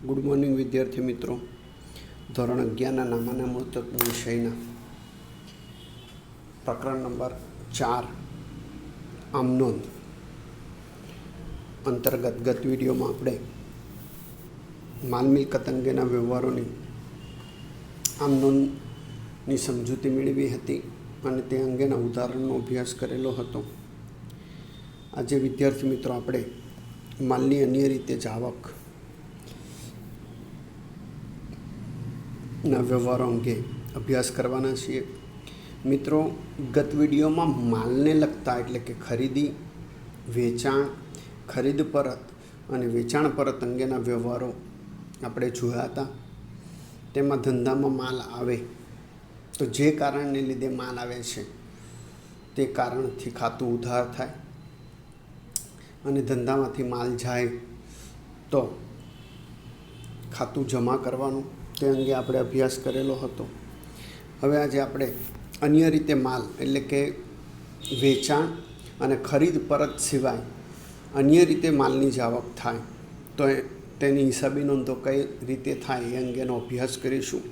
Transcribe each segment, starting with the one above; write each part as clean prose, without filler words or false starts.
Good morning વિદ્યાર્થી મિત્રો. ધોરણ 11ના નામાના મૂળતત્વ વિષયના પ્રકરણ નંબર 4 આમનોંધ અંતર્ગત ગત વિડીયોમાં આપણે માલ મિલકત અંગેના વ્યવહારોની આમનોંધની સમજૂતી મેળવી હતી અને તે અંગેના ઉદાહરણનો અભ્યાસ કરેલો હતો. આજે વિદ્યાર્થી મિત્રો આપણે માલની અન્ય રીતે જાવક ના વ્યવહારો અંગે અભ્યાસ કરવાના છીએ. મિત્રો, ગત વિડીયોમાં માલને લગતા એટલે કે ખરીદી, વેચાણ, ખરીદ પરત અને વેચાણ પરત અંગેના વ્યવહારો આપણે જોયા હતા. તેમાં ધંધામાં માલ આવે તો જે કારણને લીધે માલ આવે છે તે કારણથી ખાતું ઉધાર થાય અને ધંધામાંથી માલ જાય તો ખાતું જમા કરવાનું, તે અંગે આપણે અભ્યાસ કરેલો હતો. હવે આજે આપણે અન્ય રીતે માલ એટલે કે વેચાણ અને ખરીદ પરત સિવાય અન્ય રીતે માલની જાવક થાય તો તેની હિસાબી નોંધો કઈ રીતે થાય એ અંગેનો અભ્યાસ કરીશું.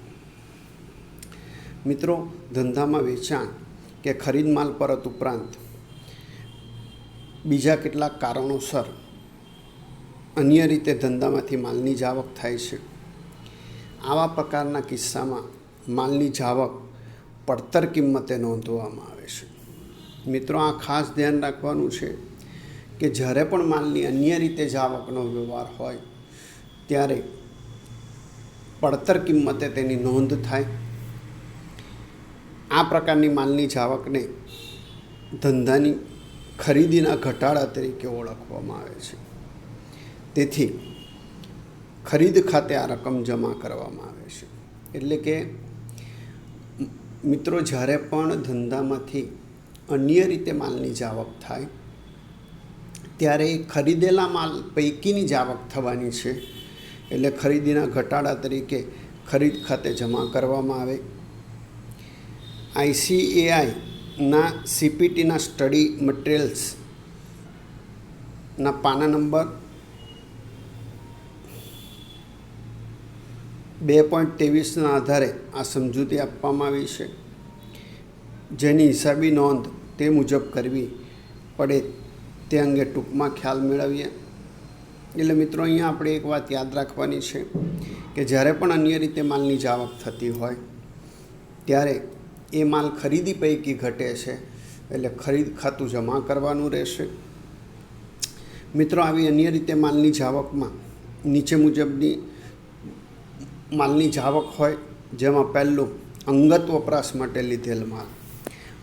મિત્રો, ધંધામાં વેચાણ કે ખરીદ માલ પરત ઉપરાંત બીજા કેટલાક કારણોસર અન્ય રીતે ધંધામાંથી માલની જાવક થાય છે. આવા પ્રકારના કિસ્સામાં માલની જાવક પડતર કિંમતે નોંધવામાં આવે છે. મિત્રો, આ ખાસ ધ્યાન રાખવાનું છે કે જ્યારે પણ માલની અન્ય રીતે જાવકનો વ્યવહાર હોય ત્યારે પડતર કિંમતે તેની નોંધ થાય. આ પ્રકારની માલની જાવકને ધંધાની ખરીદીના ઘટાડા તરીકે ઓળખવામાં આવે છે. તેથી ખરીદ ખાતે આ રકમ જમા કરવામાં આવે છે. એટલે કે મિત્રો, જ્યારે પણ ધંધામાંથી અન્ય રીતે માલની જાવક થાય ત્યારે ખરીદેલા માલ પૈકીની જાવક થવાની છે. એટલે ખરીદીના ઘટાડા તરીકે ખરીદ ખાતે જમા કરવામાં આવે. ICAIના CPTના સ્ટડી મટીરિયલ્સના પાના નંબર 2.23ના આધારે આ સમજૂતી આપવામાં આવી છે, જેની હિસાબી નોંધ તે મુજબ કરવી પડે તે અંગે ટૂંકમાં ખ્યાલ મેળવીએ. એટલે મિત્રો, અહીંયા આપણે એક વાત યાદ રાખવાની છે કે જ્યારે પણ અન્ય રીતે માલની જાવક થતી હોય ત્યારે એ માલ ખરીદી પૈકી ઘટે છે, એટલે ખરીદ ખાતું જમા કરવાનું રહેશે. મિત્રો, આવી અન્ય રીતે માલની જાવકમાં નીચે મુજબની માલની જાવક હોય, જેમાં પહેલું અંગત વપરાશ માટે લીધેલ માલ.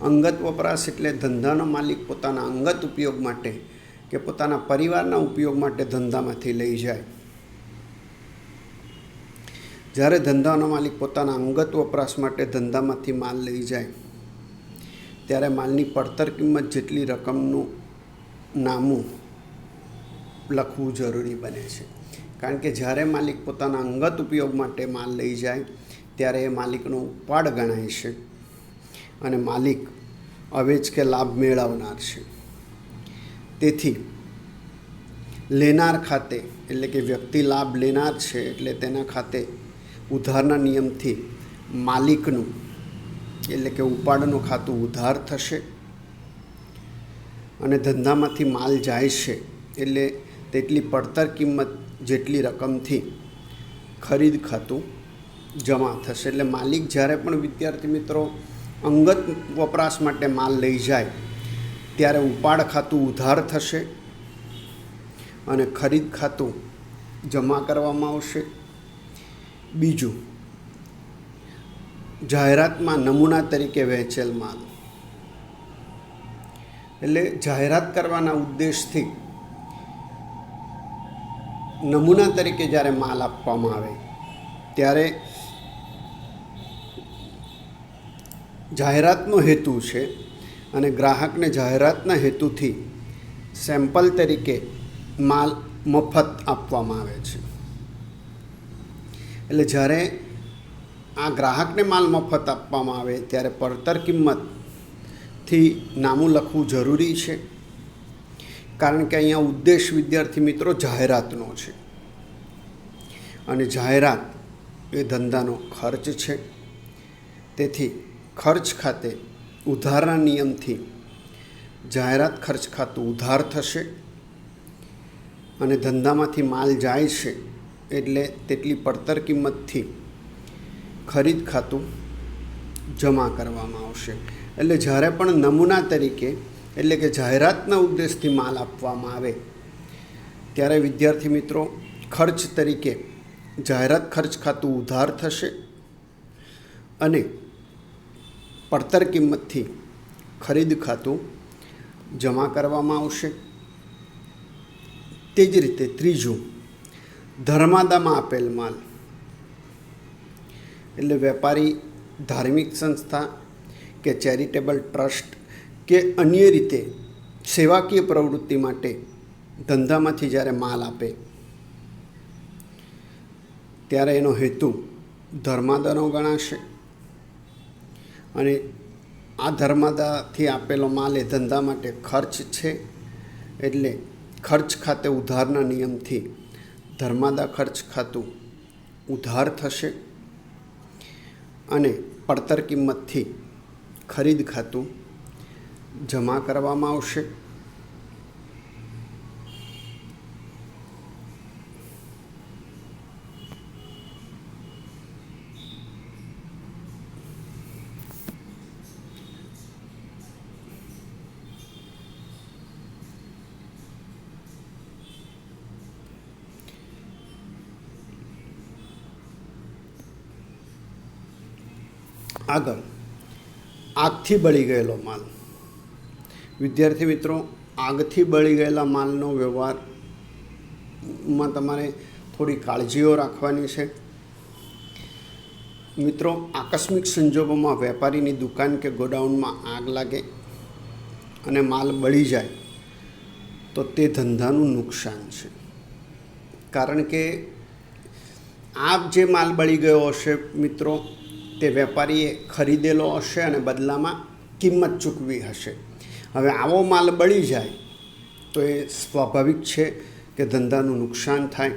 અંગત વપરાશ એટલે ધંધાનો માલિક પોતાના અંગત ઉપયોગ માટે કે પોતાના પરિવારના ઉપયોગ માટે ધંધામાંથી લઈ જાય. જ્યારે ધંધાનો માલિક પોતાના અંગત વપરાશ માટે ધંધામાંથી માલ લઈ જાય ત્યારે માલની પડતર કિંમત જેટલી રકમનું નામું લખવું જરૂરી બને છે. કારણ કે જ્યારે માલિક પોતાના અંગત ઉપયોગ માટે માલ લઈ જાય ત્યારે એ માલિકનો ઉપાડ ગણાય છે અને માલિક અવેજ કે લાભ મેળવનાર છે. તેથી લેનાર ખાતે એટલે કે વ્યક્તિ લાભ લેનાર છે એટલે તેના ખાતે ઉધારના નિયમથી માલિકનું એટલે કે ઉપાડનું ખાતું ઉધાર થશે અને ધંધામાંથી માલ જાય છે એટલે તેટલી પડતર કિંમત જેટલી રકમથી ખરીદ ખાતું જમા થશે. એટલે માલિક જ્યારે પણ વિદ્યાર્થી મિત્રો અંગત વપરાશ માટે માલ લઈ જાય ત્યારે ઉપાડ ખાતું ઉધાર થશે અને ખરીદ ખાતું જમા કરવામાં આવશે. બીજું, જાહેરાતમાં નમૂના તરીકે વહેંચેલ માલ. એટલે જાહેરાત કરવાના ઉદ્દેશથી નમૂના તરીકે જ્યારે માલ આપવામાં આવે ત્યારે જાહેરાતનો હેતુ છે અને ગ્રાહકને જાહેરાતના હેતુથી સેમ્પલ તરીકે માલ મફત આપવામાં આવે છે. એટલે જ્યારે આ ગ્રાહકને માલ મફત આપવામાં આવે ત્યારે પડતર કિંમતથી નામું લખવું જરૂરી છે. કારણ કે અહીંયા ઉદ્દેશ વિદ્યાર્થી મિત્રો જાહેરાતનો છે અને જાહેરાત એ ધંધાનો ખર્ચ છે। તેથી ખર્ચ ખાતે ઉધારના નિયમથી જાહેરાત ખર્ચ ખાતું ઉધાર થશે અને ધંધામાંથી માલ જાય છે એટલે તેટલી પડતર કિંમતથી ખરીદ ખાતું જમા કરવામાં આવશે। એટલે જ્યારે પણ નમૂના તરીકે એટલે કે જાહેરાતના ઉદ્દેશથી માલ આપવામાં આવે ત્યારે વિદ્યાર્થી મિત્રો ખર્ચ તરીકે જાહેરાત ખર્ચ ખાતું ઉધાર થશે અને પડતર કિંમતથી ખરીદ ખાતું જમા કરવામાં આવશે। તે જ રીતે ત્રીજું, ધર્માદામાં આપેલ માલ એટલે વેપારી, ધાર્મિક સંસ્થા કે ચેરિટેબલ ટ્રસ્ટ કે અન્ય રીતે સેવાકીય પ્રવૃત્તિ માટે ધંધામાંથી જ્યારે માલ આપે ત્યારે એનો હેતુ ધર્માદાનો ગણાશે અને આ ધર્માદાથી આપેલો માલ એ ધંધા માટે ખર્ચ છે એટલે ખર્ચ ખાતે ઉધારના નિયમથી ધર્માદા ખર્ચ ખાતું ઉધાર થશે અને પડતર કિંમતથી ખરીદ ખાતું જમા કરવામાં આવશે। આગળ, આગથી બળી ગયેલો માલ। વિદ્યાર્થી મિત્રો, આગથી બળી ગયેલા માલનો વ્યવહારમાં તમારે થોડી કાળજીઓ રાખવાની છે। મિત્રો, આકસ્મિક સંજોગોમાં વેપારીની દુકાન કે ગોડાઉનમાં આગ લાગે અને માલ બળી જાય તો તે ધંધાનું નુકસાન છે, કારણ કે આ જે માલ બળી ગયો હશે મિત્રો તે વેપારીએ ખરીદેલો હશે અને બદલામાં કિંમત ચૂકવી હશે। હવે આવો માલ બળી જાય તો એ સ્વાભાવિક છે કે ધંધાનું નુકસાન થાય।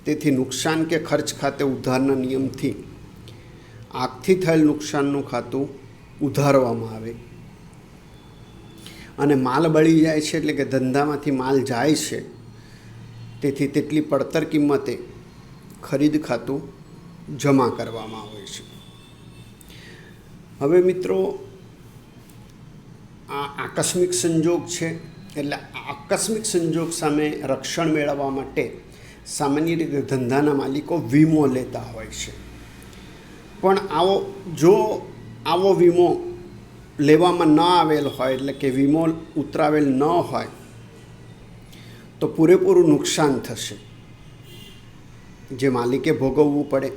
તેથી નુકસાન કે ખર્ચ ખાતે ઉધારના નિયમથી આગથી થયેલ નુકસાનનું ખાતું ઉધારવામાં આવે અને માલ બળી જાય છે એટલે કે ધંધામાંથી માલ જાય છે તેથી તેટલી પડતર કિંમતે ખરીદ ખાતું જમા કરવામાં આવે છે। હવે મિત્રો, આ આકસ્મિક સંજોગ છે એટલે આકસ્મિક સંજોગ સામે રક્ષણ મેળવવા માટે સામાન્ય રીતે ધંધાના માલિકો વીમો લેતા હોય છે, પણ આવો વીમો લેવામાં ન આવેલ હોય એટલે કે વીમો ઉતરાવેલ ન હોય તો પૂરેપૂરું નુકસાન થશે જે માલિકે ભોગવવું પડે।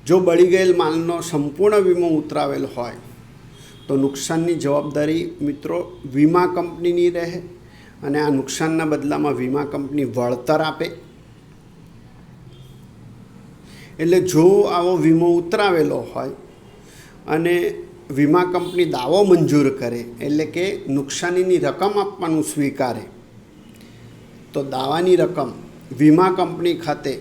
જો બળી ગયેલ માલનો સંપૂર્ણ વીમો ઉતરાવેલ હોય તો નુકસાનની જવાબદારી મિત્રો વીમા કંપનીની રહે અને આ નુકસાનના બદલામાં વીમા કંપની વળતર આપે। એટલે જો આવો વીમો ઉતરાવેલો હોય અને વીમા કંપની દાવો મંજૂર કરે એટલે કે નુકસાનીની રકમ આપવાનું સ્વીકારે તો દાવાની રકમ વીમા કંપની ખાતે,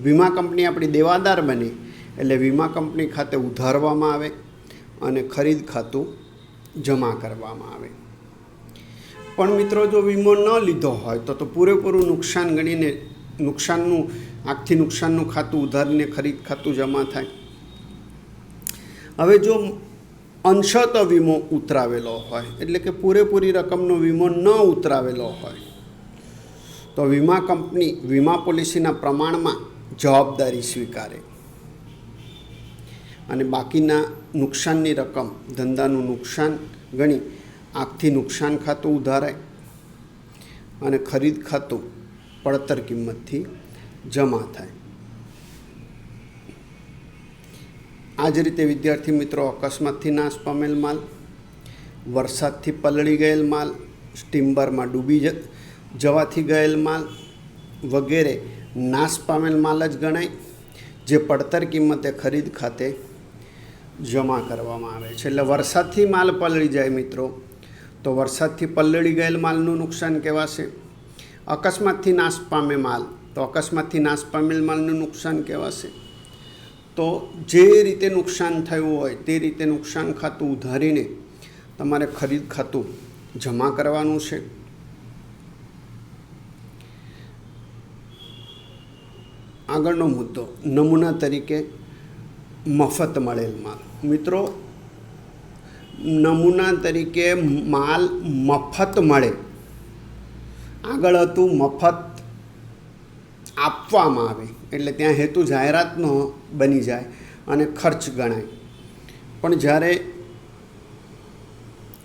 વીમા કંપની આપણી દેવાદાર બને એટલે વીમા કંપની ખાતે ઉધારવામાં આવે અને ખરીદ ખાતું જમા કરવામાં આવે। પણ મિત્રો, જો વીમો ન લીધો હોય તો પૂરેપૂરું નુકસાન ગણીને આગથી નુકસાનનું ખાતું ઉધારીને ખરીદ ખાતું જમા થાય। હવે જો અંશત વીમો ઉતરાવેલો હોય એટલે કે પૂરેપૂરી રકમનો વીમો ન ઉતરાવેલો હોય તો વીમા કંપની વીમા પોલિસીના પ્રમાણમાં જવાબદારી સ્વીકારે અને બાકીના નુકસાનની રકમ ધંધાનું નુકસાન ગણી આગથી નુકસાન ખાતું ઉધારાય અને ખરીદ ખાતું પડતર કિંમતથી જમા થાય। આ જ રીતે વિદ્યાર્થી મિત્રો, અકસ્માતથી નાશ પામેલ માલ, વરસાદથી પલળી ગયેલ માલ, સ્ટીમ્બરમાં ડૂબી જવાથી ગયેલ માલ વગેરે નાશ પામેલ માલ જ ગણાય જે પડતર કિંમતે ખરીદ ખાતે જમા કરવામાં આવે છે। એટલે વરસાદથી માલ પલળી જાય મિત્રો તો વરસાદથી પલળી ગયેલ માલનું નુકસાન કહેવાશે। અકસ્માતથી નાશ પામે માલ તો અકસ્માતથી નાશ પામેલ માલનું નુકસાન કહેવાશે. તો જે રીતે નુકસાન થયું હોય તે રીતે નુકસાન ખાતું ઉધારીને તમારે ખરીદ ખાતું જમા કરવાનું છે. આગળનો મુદ્દો, નમૂના તરીકે મફત મળેલ માલ. મિત્રો, નમૂના તરીકે માલ મફત મળે. આગળ હતું મફત આપવામાં આવે, એટલે ત્યાં હેતુ જાહેરાતનો બની જાય અને ખર્ચ ગણાય. પણ જ્યારે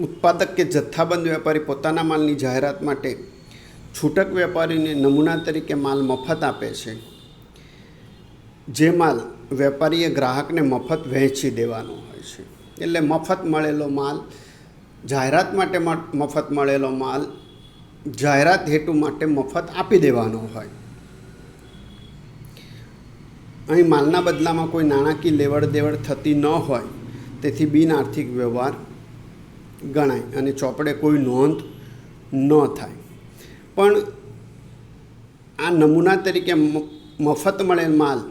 ઉત્પાદક કે જથ્થાબંધ વેપારી પોતાના માલની જાહેરાત માટે છૂટક વેપારીને નમૂના તરીકે માલ મફત આપે છે, જે માલ વેપારીએ ગ્રાહકને મફત વહેંચી દેવાનો હોય છે. એટલે મફત મળેલો માલ, જાહેરાત માટે મફત મળેલો માલ જાહેરાત હેતુ માટે મફત આપી દેવાનો હોય. અહીં માલના બદલામાં કોઈ નાણાકીય લેવડ દેવડ થતી ન હોય, તેથી બિન આર્થિક વ્યવહાર ગણાય અને ચોપડે કોઈ નોંધ ન થાય. પણ આ નમૂના તરીકે મફત મળેલ માલ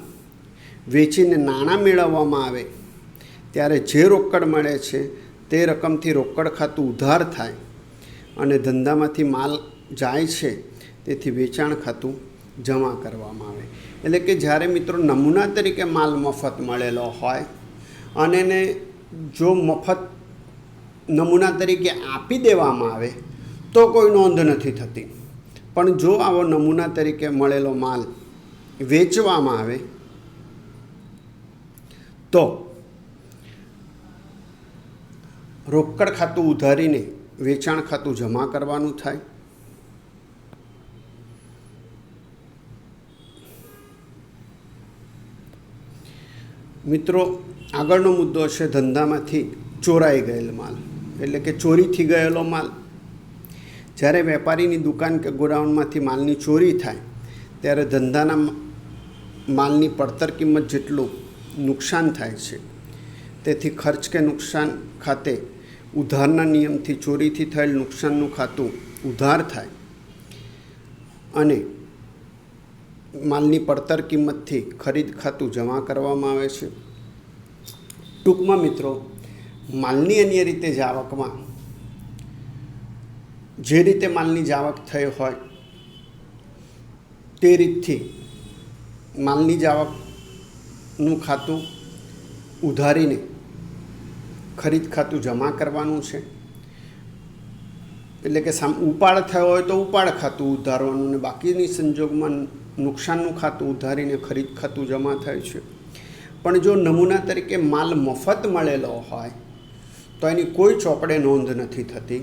વેચીને નાણાં મેળવવામાં આવે ત્યારે જે રોકડ મળે છે તે રકમથી રોકડ ખાતું ઉધાર થાય અને ધંધામાંથી માલ જાય છે, તેથી વેચાણ ખાતું જમા કરવામાં આવે. એટલે કે જ્યારે મિત્રો નમૂના તરીકે માલ મફત મળેલો હોય અને એને જો મફત નમૂના તરીકે આપી દેવામાં આવે તો કોઈ નોંધ નથી થતી. પણ જો આવો નમૂના તરીકે મળેલો માલ વેચવામાં આવે તો રોકડ ખાતું ઉધારીને વેચાણ ખાતું જમા કરવાનું થાય. મિત્રો, આગળનો મુદ્દો છે ધંધામાંથી ચોરાઈ ગયેલ માલ, એટલે કે ચોરીથી ગયેલો માલ. જ્યારે વેપારીની દુકાન કે ગોડાઉનમાંથી માલની ચોરી થાય ત્યારે ધંધાના માલની પડતર કિંમત જેટલું નુકસાન થાય છે, તેથી ખર્ચ કે નુકસાન ખાતે ઉધારના નિયમથી ચોરીથી થયેલ નુકસાનનું ખાતું ઉધાર થાય અને માલની પડતર કિંમતથી ખરીદ ખાતું જમા કરવામાં આવે છે. ટૂંકમાં મિત્રો, માલની અન્ય રીતે જાવકમાં જે રીતે માલની જાવક થઈ હોય તે રીતથી માલની જાવકનું ખાતું ઉધારીને ખરીદ ખાતું જમા કરવાનું છે. એટલે કે ઉપાડ થયો હોય તો ઉપાડ ખાતું ઉધારવાનું અને બાકીની સંજોગમાં નુકસાનનું ખાતું ઉધારીને ખરીદ ખાતું જમા થાય છે. પણ જો નમૂના તરીકે માલ મફત મળેલો હોય તો એની કોઈ ચોપડે નોંધ નથી થતી.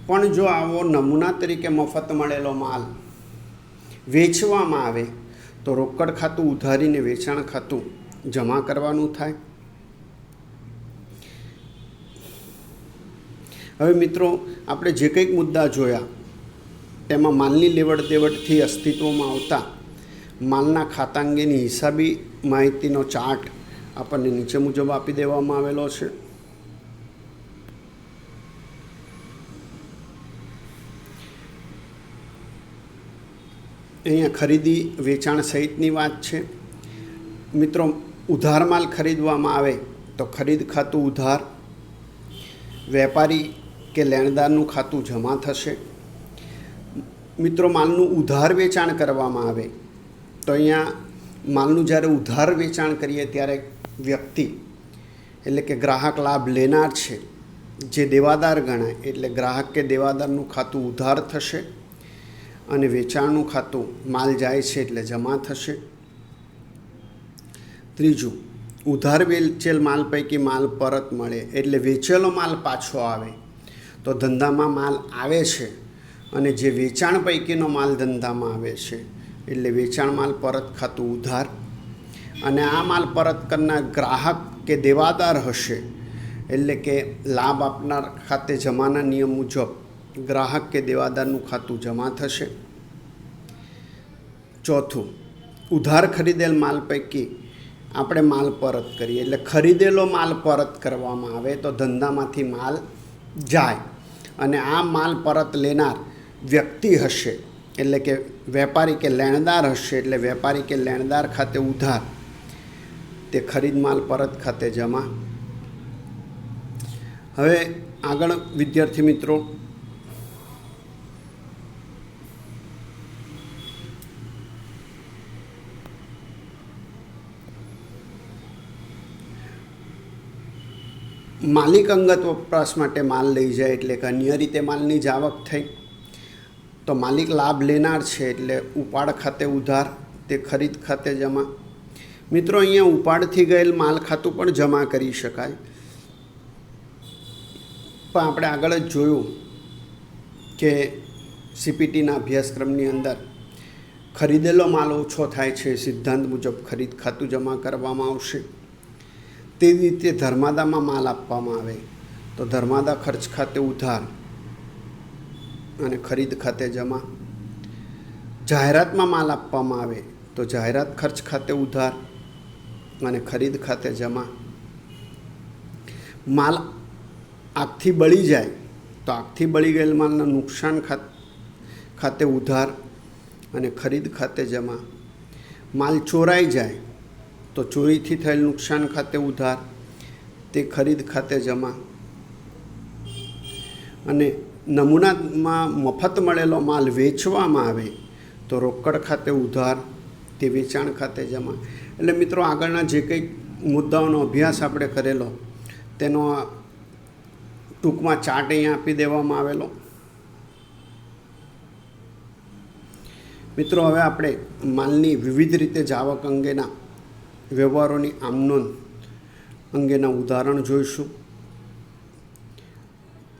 પણ જો આવો નમૂના તરીકે મફત મળેલો માલ વેચવામાં આવે તો રોકડ ખાતું ઉધારીને વેચાણ ખાતું જમા કરવાનું થાય. હવે મિત્રો, આપણે જે કંઈક મુદ્દા જોયા તેમાં માલની લેવડ દેવડથી અસ્તિત્વમાં આવતા માલના ખાતા અંગેની હિસાબી માહિતીનો ચાર્ટ આપણને નીચે મુજબ આપી દેવામાં આવેલો છે. અહીંયા ખરીદી વેચાણ સહિતની વાત છે. મિત્રો, ઉધાર માલ ખરીદવામાં આવે તો ખરીદ ખાતું ઉધાર, વેપારી કે લેણદારનું ખાતું જમા થશે. મિત્રો, માલનું ઉધાર વેચાણ કરવામાં આવે તો અહીંયા માલનું જ્યારે ઉધાર વેચાણ કરીએ ત્યારે વ્યક્તિ એટલે કે ગ્રાહક લાભ લેનાર છે જે દેવાદાર ગણાય, એટલે ગ્રાહક કે દેવાદારનું ખાતું ઉધાર થશે અને વેચાણનું ખાતું માલ જાય છે એટલે જમા થશે. ત્રીજું, ઉધાર વેચેલ માલ પૈકી માલ પરત મળે, એટલે વેચેલો માલ પાછો આવે તો ધંધામાં માલ આવે છે અને જે વેચાણ પૈકીનો માલ ધંધામાં આવે છે એટલે વેચાણ માલ પરત ખાતું ઉધાર. અને આ માલ પરત કરનાર ગ્રાહક કે દેવાદાર હશે એટલે કે લાભ આપનાર ખાતે જમાના નિયમ મુજબ ગ્રાહક કે દેવાદારનું ખાતું જમા થશે. ચોથું, ઉધાર ખરીદેલ માલ પૈકી આપણે માલ પરત કરીએ એટલે ખરીદેલો માલ પરત કરવામાં આવે તો ધંધામાંથી માલ જાય અને આ માલ પરત લેનાર વ્યક્તિ હશે એટલે કે વેપારી કે લેણદાર હશે એટલે વેપારી કે લેણદાર ખાતે ઉધાર તે ખરીદ માલ પરત ખાતે જમા. હવે આગળ વિદ્યાર્થી મિત્રો માલિક અંગત વપરાશ માટે માલ લઈ જાય એટલે કે અન્ય રીતે માલની જ આવક થઈ તો માલિક લાભ લેનાર છે એટલે ઉપાડ ખાતે ઉધાર તે ખરીદ ખાતે જમા. મિત્રો અહીંયા ઉપાડથી ગયેલ માલ ખાતું પણ જમા કરી શકાય, પણ આપણે આગળ જ જોયું કે સીપીટીના અભ્યાસક્રમની અંદર ખરીદેલો માલ ઓછો થાય છે, સિદ્ધાંત મુજબ ખરીદ ખાતું જમા કરવામાં આવશે. તે રીતે ધર્માદામાં માલ આપવામાં આવે તો ધર્માદા ખર્ચ ખાતે ઉધાર અને ખરીદ ખાતે જમા. જાહેરાતમાં માલ આપવામાં આવે તો જાહેરાત ખર્ચ ખાતે ઉધાર અને ખરીદ ખાતે જમા. માલ આગથી બળી જાય તો આગથી બળી ગયેલ માલના નુકસાન ખાતે ઉધાર અને ખરીદ ખાતે જમા. માલ ચોરાઈ જાય તો ચોરીથી થયેલ નુકસાન ખાતે ઉધાર તે ખરીદ ખાતે જમા. અને નમૂનામાં મફત મળેલો માલ વેચવામાં આવે તો રોકડ ખાતે ઉધાર તે વેચાણ ખાતે જમા. એટલે મિત્રો આગળના જે કંઈક મુદ્દાઓનો અભ્યાસ આપણે કરેલો તેનો ટૂંકમાં ચાર્ટ અહીંયા આપી દેવામાં આવેલો. મિત્રો હવે આપણે માલની વિવિધ રીતે જાવક અંગેના વ્યવહારોની આમનોંધ અંગેના ઉદાહરણ જોઈશું.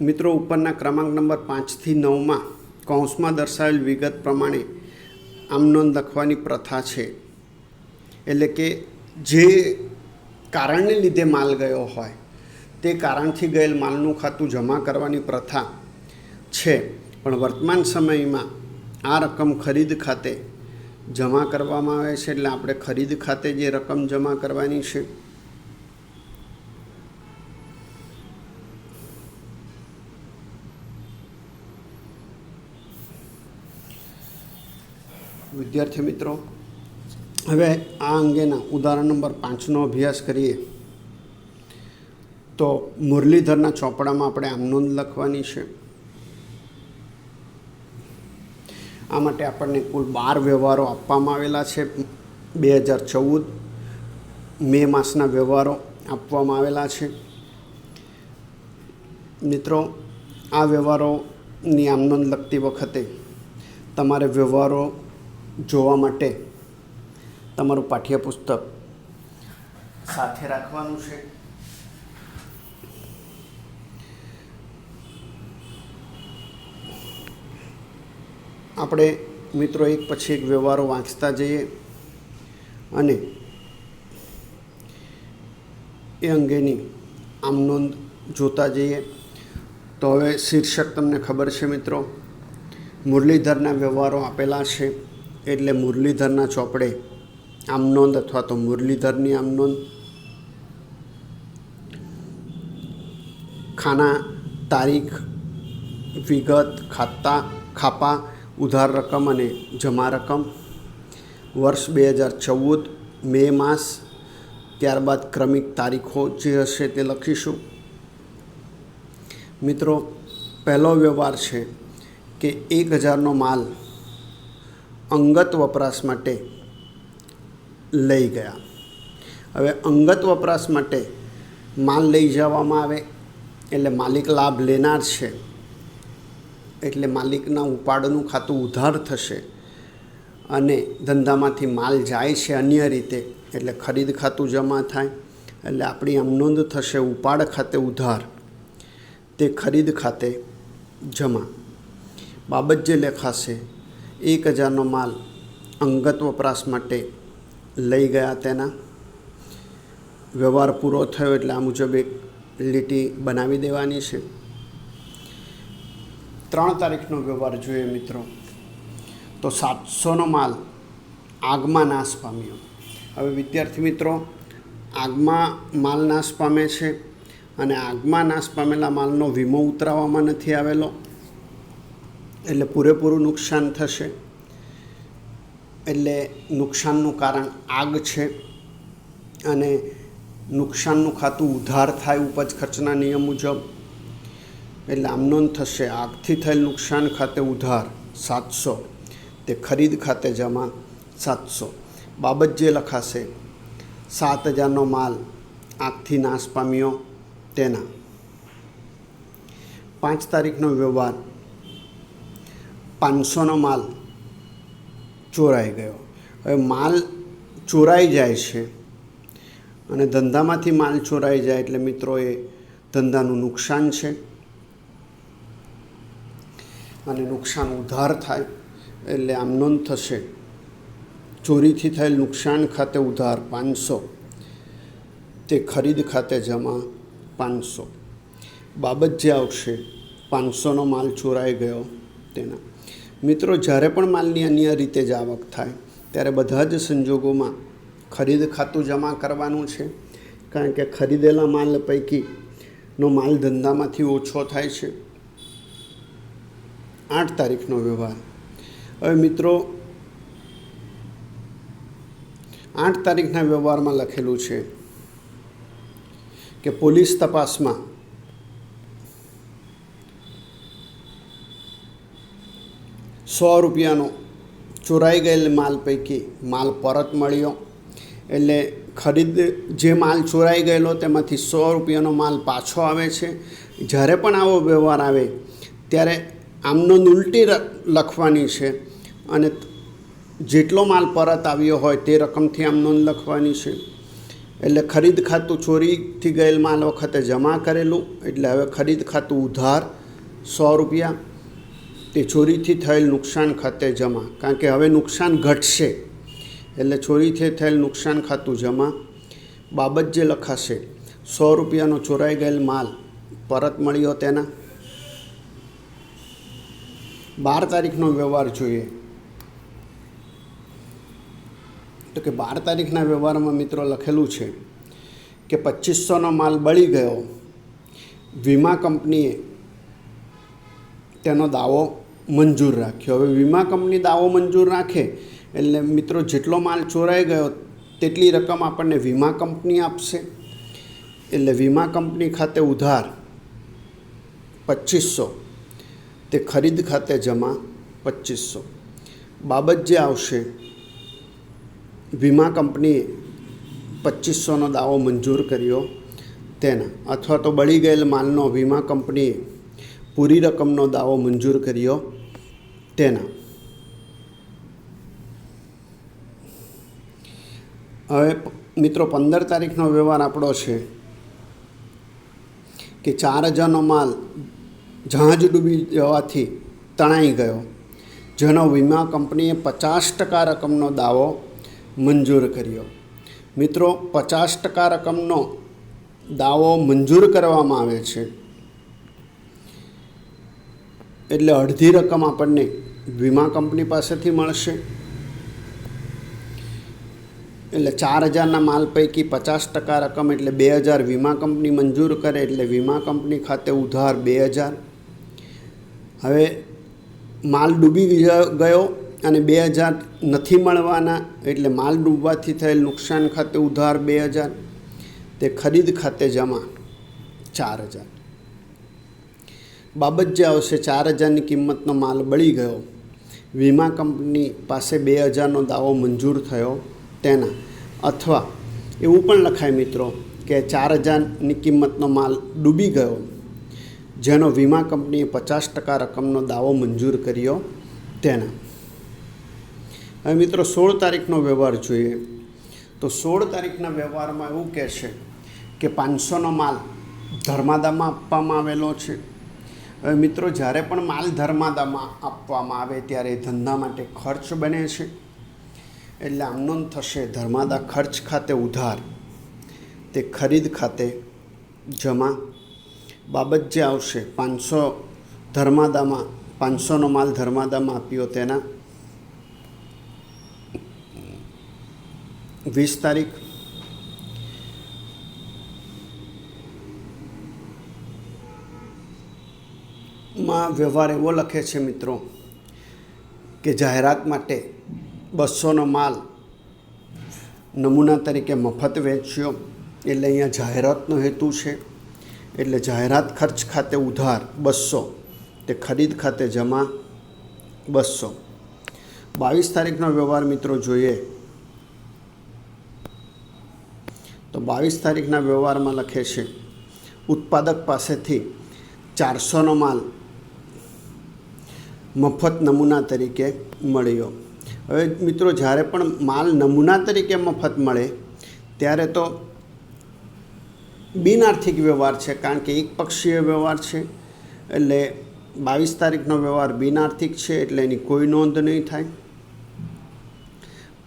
મિત્રો ઉપરના ક્રમાંક નંબર 5 થી 9 કૌંસમાં દર્શાવેલ વિગત પ્રમાણે આમનોંધ લખવાની પ્રથા છે. એટલે કે જે કારણને લીધે માલ ગયો હોય તે કારણથી ગયેલ માલનું ખાતું જમા કરવાની પ્રથા છે, પણ વર્તમાન સમયમાં આ રકમ ખરીદ ખાતે જમા કરવામાં આવે છે. એટલે આપણે ખરીદ ખાતે જે રકમ જમા કરવાની છે. વિદ્યાર્થી મિત્રો હવે આ અંગેના ઉદાહરણ નંબર 5નો અભ્યાસ કરીએ તો મુરલીધરના ચોપડામાં આપણે આમનોંધ લખવાની છે. આ માટે આપણને કુલ 12 વ્યવહારો આપવામાં આવેલા છે. 2014 મે માસના વ્યવહારો આપવામાં આવેલા છે. મિત્રો આ વ્યવહારોની આમનોંધ લખતી વખતે તમારે વ્યવહારો જોવા માટે તમારું પાઠ્યપુસ્તક સાથે રાખવાનું છે. આપણે મિત્રો એક પછી એક વ્યવહારો વાંચતા જઈએ અને એ અંગેની આમનોંધ જોતા જઈએ. તો હવે શીર્ષક તમને ખબર છે મિત્રો, મુરલીધરના વ્યવહારો આપેલા છે એટલે મુરલીધરના ચોપડે આમનોંધ અથવા તો મુરલીધરની આમનોંધ. ખાના, તારીખ, વિગત, ખાપા, ઉધાર રકમ અને જમા રકમ, વર્ષ 2014 મે માસ, ત્યારબાદ ક્રમિક તારીખો જે હશે તે લખીશું. મિત્રો પહેલો વ્યવહાર છે કે 1000નો માલ અંગત વપરાશ માટે લઈ ગયા. હવે અંગત વપરાશ માટે માલ લઈ જવામાં આવે એટલે માલિક લાભ લેનાર છે એટલે માલિકના ઉપાડનું ખાતું ઉધાર થશે અને ધંધામાંથી માલ જાય છે અન્ય રીતે એટલે ખરીદ ખાતું જમા થાય. એટલે આપણી આમનોંધ થશે ઉપાડ ખાતે ઉધાર તે ખરીદ ખાતે જમા. બાબત જે લેખાશે 1000નો માલ અંગત વપરાશ માટે લઈ ગયા તેના વ્યવહાર પૂરો થયો એટલે આ મુજબ એક લીટી બનાવી દેવાની છે. 3 તારીખનો વ્યવહાર જોઈએ મિત્રો તો 700નો માલ આગમાં નાશ પામ્યો. હવે વિદ્યાર્થી મિત્રો આગમાં માલ નાશ પામે છે અને આગમાં નાશ પામેલા માલનો વીમો ઉતરાવવામાં નથી આવેલો એટલે પૂરેપૂરું નુકસાન થશે. એટલે નુકસાનનું કારણ આગ છે અને નુકસાનનું ખાતું ઉધાર થાય ઉપજ ખર્ચના નિયમ મુજબ, એટલે આમ નોંધ થશે આગથી થયેલ નુકસાન ખાતે ઉધાર 700, તે ખરીદ ખાતે જમા 700. બાબત જે લખાશે 7,000નો માલ આગથી નાશ પામ્યો તેના. 5 તારીખનો વ્યવહાર 500નો માલ ચોરાઈ ગયો. હવે માલ ચોરાઈ જાય છે અને ધંધામાંથી માલ ચોરાઈ જાય એટલે મિત્રો એ ધંધાનું નુકસાન છે અને નુકસાન ઉધાર થાય એટલે આમ નોંધ થશે ચોરીથી થયેલ નુકસાન ખાતે ઉધાર 500, તે ખરીદ ખાતે જમા 500. બાબત જે આવશે 500નો માલ ચોરાઈ ગયો તેના. મિત્રો જ્યારે પણ માલની અન્ય રીતે જ આવક થાય ત્યારે બધા જ સંજોગોમાં ખરીદ ખાતું જમા કરવાનું છે, કારણ કે ખરીદેલા માલ પૈકીનો માલ ધંધામાંથી ઓછો થાય છે. 8 તારીખનો વ્યવહાર. હવે મિત્રો 8 તારીખના વ્યવહારમાં લખેલું છે કે પોલીસ તપાસમાં ₹100નો ચોરાઈ ગયેલ માલ પૈકી માલ પરત મળ્યો. એટલે જે માલ ચોરાઈ ગયેલો તેમાંથી ₹100નો માલ પાછો આવે છે. જ્યારે પણ આવો વ્યવહાર આવે ત્યારે આમનોંધ ઉલટી લખવાની છે અને જેટલો માલ પરત આવ્યો હોય તે રકમથી આમનોંધ લખવાની છે. એટલે ખરીદ ખાતું ચોરીથી ગયેલ માલ વખતે જમા કરેલું, એટલે હવે ખરીદ ખાતું ઉધાર ₹100, તે ચોરીથી થયેલ નુકસાન ખાતે જમા, કારણ કે હવે નુકસાન ઘટશે એટલે ચોરીથી થયેલ નુકસાન ખાતું જમા. બાબત જે લખાશે ₹100નો ચોરાઈ ગયેલ માલ પરત મળ્યો તેના. 12 તારીખનો વ્યવહાર જોઈએ તો કે 12 તારીખના વ્યવહારમાં મિત્રો લખેલું છે કે 2500નો માલ બળી ગયો. વીમા કંપનીએ તેનો દાવો મંજૂર રાખ્યો. હવે વીમા કંપની દાવો મંજૂર રાખે એટલે મિત્રો જેટલો માલ ચોરાઈ ગયો તેટલી રકમ આપણને વીમા કંપની આપશે. એટલે વીમા કંપની ખાતે ઉધાર 2500, તે ખરીદ ખાતે જમા 2500. બાબત જે આવશે વીમા કંપનીએ 2500નો દાવો મંજૂર કર્યો તેના, અથવા તો બળી ગયેલ માલનો વીમા કંપનીએ પૂરી રકમનો દાવો મંજૂર કર્યો તેના. હવે મિત્રો 15 તારીખનો વ્યવહાર આપણો છે કે 4000નો માલ જહાજ ડૂબી જવાથી તણાઈ ગયો, જેનો વીમા કંપનીએ 50% રકમનો દાવો મંજૂર કર્યો. મિત્રો 50% રકમનો દાવો મંજૂર કરવામાં આવે છે એટલે અડધી રકમ આપણને વીમા કંપની પાસેથી મળશે. એટલે 4000ના માલ પૈકી 50% રકમ એટલે 2000 વીમા કંપની મંજૂર કરે, એટલે વીમા કંપની ખાતે ઉધાર 2000. હવે માલ ડૂબી ગયો અને 2000 નથી મળવાના, એટલે માલ ડૂબવાથી થયેલ નુકસાન ખાતે ઉધાર 2000, તે ખરીદ ખાતે જમા 4000. બાબત જે આવશે 4000ની કિંમતનો માલ બળી ગયો, વીમા કંપની પાસે 2000નો દાવો મંજૂર થયો તેના. અથવા એવું પણ લખાય મિત્રો કે 4000ની કિંમતનો માલ ડૂબી ગયો, જેનો વીમા કંપનીએ 50% રકમનો દાવો મંજૂર કર્યો તેના. હવે મિત્રો 16 તારીખનો વ્યવહાર જોઈએ તો 16 તારીખના વ્યવહારમાં એવું કહેશે કે 500નો માલ ધર્માદામાં આપવામાં આવેલો છે. હવે મિત્રો જ્યારે પણ માલ ધર્માદામાં આપવામાં આવે ત્યારે ધંધા માટે ખર્ચ બને છે, એટલે આમ નોંધ થશે ધર્માદા ખર્ચ ખાતે ઉધાર, તે ખરીદ ખાતે જમા. બાબત જે આવશે 500નો માલ ધર્માદામાં આપ્યો તેના. 20 તારીખ માં વ્યવહાર એવો લખે છે મિત્રો કે જાહેરાત માટે 200નો માલ નમૂના તરીકે મફત વેચ્યો, એટલે અહીંયા જાહેરાતનો હેતુ છે, એટલે જાહેરાત ખર્ચ ખાતે ઉધાર 200, તે ખરીદ ખાતે જમા 200. 22 તારીખનો વ્યવહાર મિત્રો જોઈએ તો 22 તારીખના વ્યવહારમાં લખે છે ઉત્પાદક પાસેથી 400નો માલ મફત નમૂના તરીકે મળ્યો. હવે મિત્રો જ્યારે પણ માલ નમૂના તરીકે મફત મળે ત્યારે તો બિનઆર્થિક વ્યવહાર છે, કારણ કે એક પક્ષીય વ્યવહાર છે, એટલે 22 તારીખનો વ્યવહાર બિનઆર્થિક છે, એટલે એની કોઈ નોંધ નહીં થાય.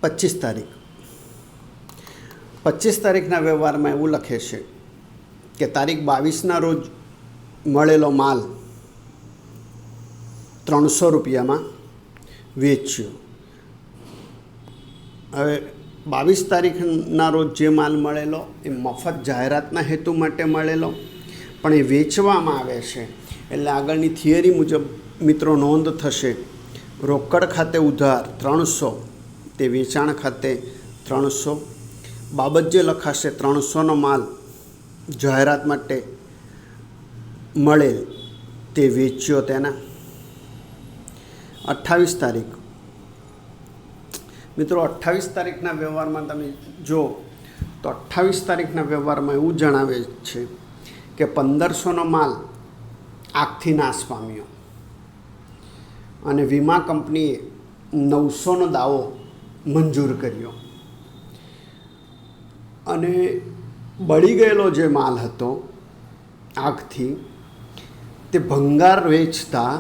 25 તારીખના વ્યવહારમાં એવું લખે છે કે તારીખ 22ના રોજ મળેલો માલ 300 રૂપિયામાં વેચ્યો. હવે 22 તારીખના રોજ જે માલ મળેલો એ મફત જાહેરાતના હેતુ માટે મળેલો, પણ એ વેચવામાં આવે છે, એટલે આગળની થિયરી મુજબ મિત્રો નોંધ થશે રોકડ ખાતે ઉધાર 300, તે વેચાણ ખાતે 300. બાબત જે લખાશે 300નો માલ જાહેરાત માટે મળેલ, તે વેચ્યો તેના. 28 તારીખ મિત્રો 28 તારીખના વ્યવહારમાં તમે જો તો 28 તારીખના વ્યવહારમાં એવું જણાવે છે કે 1500નો માલ આગથી નાશ પામ્યો અને વીમા કંપનીએ 900નો દાવો મંજૂર કર્યો, અને બળી ગયેલો જે માલ હતો આગથી તે ભંગાર વેચતા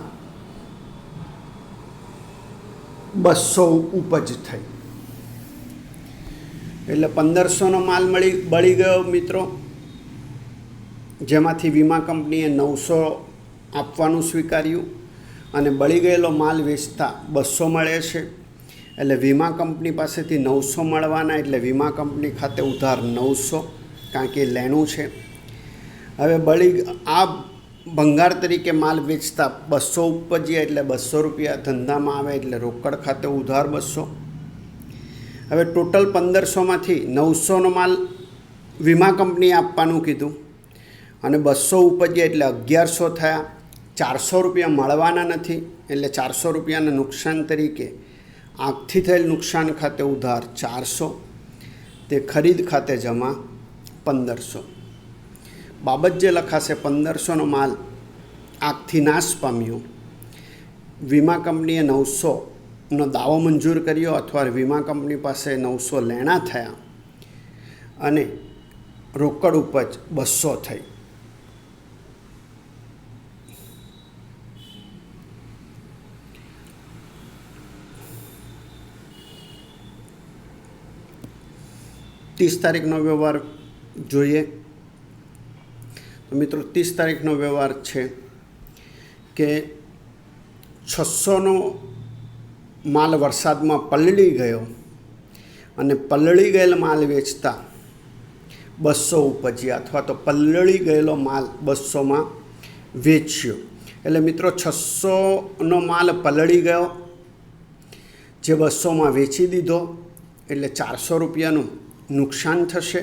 200 ઉપજ થઈ. એટલે 1500નો માલ બળી ગયો મિત્રો, જેમાંથી વીમા કંપનીએ 900 આપવાનું સ્વીકાર્યું, અને બળી ગયેલો માલ વેચતા 200 મળે છે, એટલે વીમા કંપની પાસેથી 900 મળવાના, એટલે વીમા કંપની ખાતે ઉધાર 900, કારણ કે લેણું છે. હવે આ ભંગાર તરીકે માલ વેચતા 200 ઉપજ્યા, એટલે 200 રૂપિયા ધંધામાં આવે, એટલે રોકડ ખાતે ઉધાર 200. હવે ટોટલ 1500માંથી 900નો માલ વીમા કંપનીએ આપવાનું કીધું, અને 200 ઉપજ્યા એટલે 1100 થયા. 400 રૂપિયા મળવાના નથી, એટલે 400 રૂપિયાના નુકસાન તરીકે આગથી થયેલ નુકસાન ખાતે ઉધાર 400, તે ખરીદ ખાતે જમા 1500. બાબત જે લખાશે 1500નો માલ આગથી નાશ પામ્યો, વીમા કંપનીએ 900નો દાવો મંજૂર કર્યો, અથવા વીમા કંપની પાસે 900 લેણા થયા, અને રોકડ ઉપજ 200 થઈ. ત્રીસ તારીખનો વ્યવહાર જોઈએ તો મિત્રો 30 તારીખનો વ્યવહાર છે કે 600નો માલ વરસાદમાં પલળી ગયો, અને પલળી ગયેલ માલ વેચતા 200 ઉપજ્યા, અથવા તો પલળી ગયેલો માલ 200માં વેચ્યો. એટલે મિત્રો 600નો માલ પલળી ગયો, જે 200માં વેચી દીધો, એટલે 400 રૂપિયાનું નુકસાન થશે.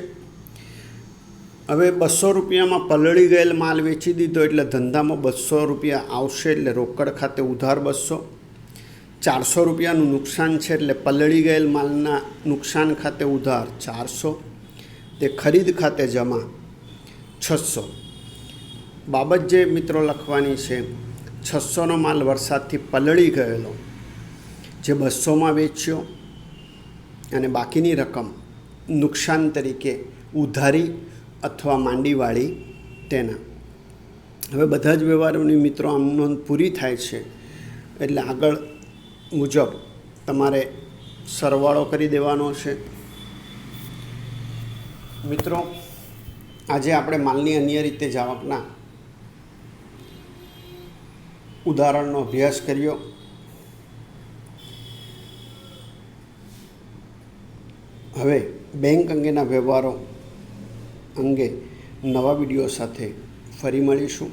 હવે 200 રૂપિયામાં પલળી ગયેલ માલ વેચી દીધો, એટલે ધંધામાં 200 રૂપિયા આવશે, એટલે રોકડ ખાતે ઉધાર 200. 400 રૂપિયાનું નુકસાન છે, એટલે પલળી ગયેલ માલના નુકસાન ખાતે ઉધાર 400, તે ખરીદ ખાતે જમા 600. બાબત જે મિત્રો લખવાની છે 600નો માલ વરસાદથી પલળી ગયેલો, જે 200માં વેચ્યો, અને બાકીની રકમ નુકસાન તરીકે ઉધારી અથવા માંડીવાળી તેના. હવે બધા જ વ્યવહારોની મિત્રો આમ નોંધ પૂરી થાય છે, એટલે આગળ મુજબ તમારે સરવાળો કરી દેવાનો છે. મિત્રો આજે આપણે માલની અન્ય રીતે જાવકના ઉદાહરણનો અભ્યાસ કર્યો. હવે બેંક અંગેના વ્યવહારો અંગે નવા વિડીયો સાથે ફરી મળીશું.